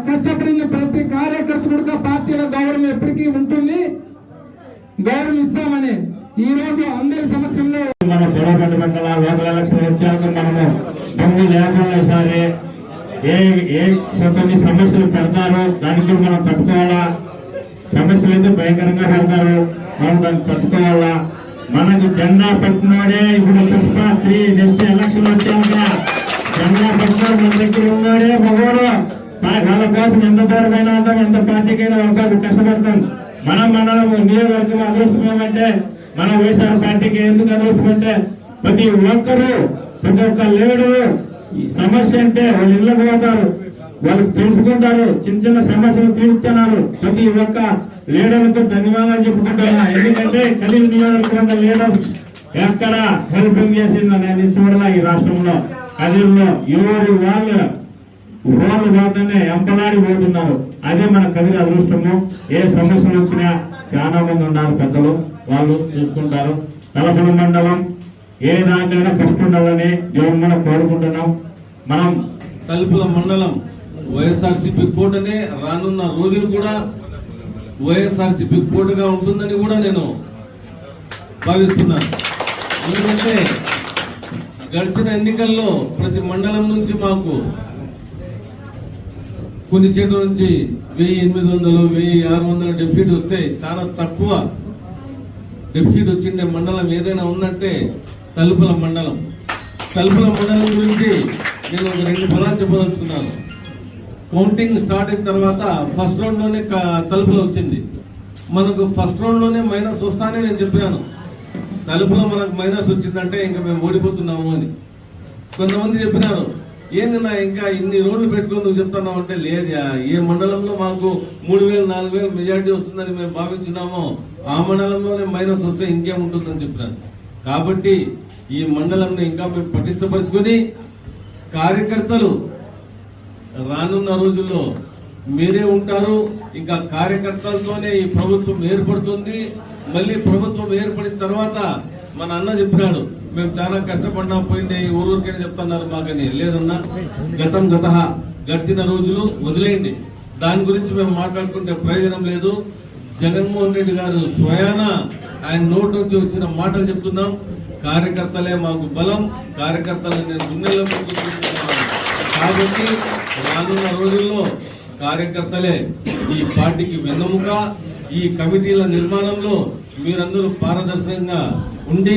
కష్టపడిన ప్రతి కార్యకర్తగా పార్టీల గౌరవం ఎప్పటికీ ఉంటుంది, గౌరవం ఇస్తామని ఈ రోజు అందరి సమక్షంలో మన పొడగట్టు మండల లోకల్ ఎలక్షన్ వచ్చాక మనము దొంగ లేకుండా సరే ఏ కొన్ని సమస్యలు పెడతారో దానికి మనం తట్టుకోవాలా. సమస్యలు అయితే భయంకరంగా పెడతారు, మనం దాన్ని తట్టుకోవాలా. మనకు జెండా పట్టినాడే ఇప్పుడు పుష్ప3 నెక్స్ట్ ఎలక్షన్ వచ్చాక జెండా పట్టినాడు మన దగ్గర ఉన్నాడే మగోడు. వాళ్ళ కోసం ఎంత దూరమైనా ఉంటాం, ఎంత పార్టీకైనా అవకాశం కష్టపడతాం. మనం నియోజకవర్గం అదృష్టమేమంటే మన వైఎస్ఆర్ పార్టీకి ఎందుకు అదృష్టమంటే ప్రతి ఒక్క లీడరు ఈ సమస్య అంటే వాళ్ళు ఇళ్ళకు పోతారు, వాళ్ళకి తెలుసుకుంటారు, చిన్న సమస్యలు తీరుతున్నారు. ప్రతి ఒక్క లీడర్లకు ధన్యవాదాలు చెప్పుకుంటున్నా. ఎందుకంటే కదిరి నియోజకవర్గ లీడర్స్ ఎక్కడ హెల్పింగ్ చేసిందని నేను చూడాల. ఈ రాష్ట్రంలో కదిరిలో ఎవరు వాళ్ళు పోతేనే ఎంపలాడి పోతున్నారు. అదే మన కదిరి అదృష్టము. ఏ సమస్యలు వచ్చినా చాలా మంది ఉన్నారు పెద్దలు, వాళ్ళు చూసుకుంటారు. తలపల మండలం ఏ దాంట్లో ఫస్ట్ ఉండాలని దేవుని కోరుకుంటున్నాం. మనం తలుపుల మండలం వైఎస్ఆర్సీపీ కోటనే రానున్న రోజులు కూడా వైఎస్ఆర్సీపీ కోటగా ఉంటుందని కూడా నేను భావిస్తున్నాను. ఎందుకంటే గడిచిన ఎన్నికల్లో ప్రతి మండలం నుంచి మాకు కొన్ని చోట్ల నుంచి 1800, 1600 డెఫిసిట్ వస్తే చాలా తక్కువ డెఫిసిట్ వచ్చిండే మండలం ఏదైనా ఉందంటే తలుపుల మండలం. తలుపుల మండలం గురించి నేను ఒక 2 పదాలు చెప్పదలుచుకున్నాను. కౌంటింగ్ స్టార్ట్ అయిన తర్వాత ఫస్ట్ రౌండ్ లోనే తలుపులో వచ్చింది. మనకు ఫస్ట్ రౌండ్ లోనే మైనస్ వస్తానే నేను చెప్పాను, తలుపులో మనకు మైనస్ వచ్చిందంటే ఇంకా మేము ఓడిపోతున్నాము అని. కొంతమంది చెప్పినారు, ఏందన్నా ఇంకా ఇన్ని రోడ్లు పెట్టుకొని నువ్వు చెప్తున్నావు అంటే, లేదా ఏ మండలంలో మాకు 3000, 4000 మెజార్టీ వస్తుందని మేము భావించున్నామో ఆ మండలంలోనే మైనస్ వస్తే ఇంకేముంటుందని చెప్పినాను. కాబట్టి ఈ మండలంని ఇంకా మేము పటిష్టపరుచుకొని కార్యకర్తలు రానున్న రోజుల్లో మీరే ఉంటారు. ఇంకా కార్యకర్తలతోనే ఈ ప్రభుత్వం ఏర్పడుతుంది. మళ్ళీ ప్రభుత్వం ఏర్పడిన తర్వాత మన అన్న చెప్పినాడు, మేము చాలా కష్టపడినా పోయింది ఊరికైనా చెప్తున్నారు మాకని. లేదన్నా, గడిచిన రోజులు వదిలేయండి, దాని గురించి మేము మాట్లాడుకుంటే ప్రయోజనం లేదు. జగన్మోహన్ రెడ్డి గారు స్వయాన ఆయన నోటి నుంచి వచ్చిన మాటలు చెప్తున్నాం. కార్యకర్తలే మాకు బలం, కార్యకర్తలు నేను గుండెల్లో పెట్టుకుంటున్నాను. కాబట్టి రానున్న రోజుల్లో కార్యకర్తలే ఈ పార్టీకి వెన్నెముక. ఈ కమిటీల నిర్మాణంలో మీరందరూ పారదర్శకంగా ఉండి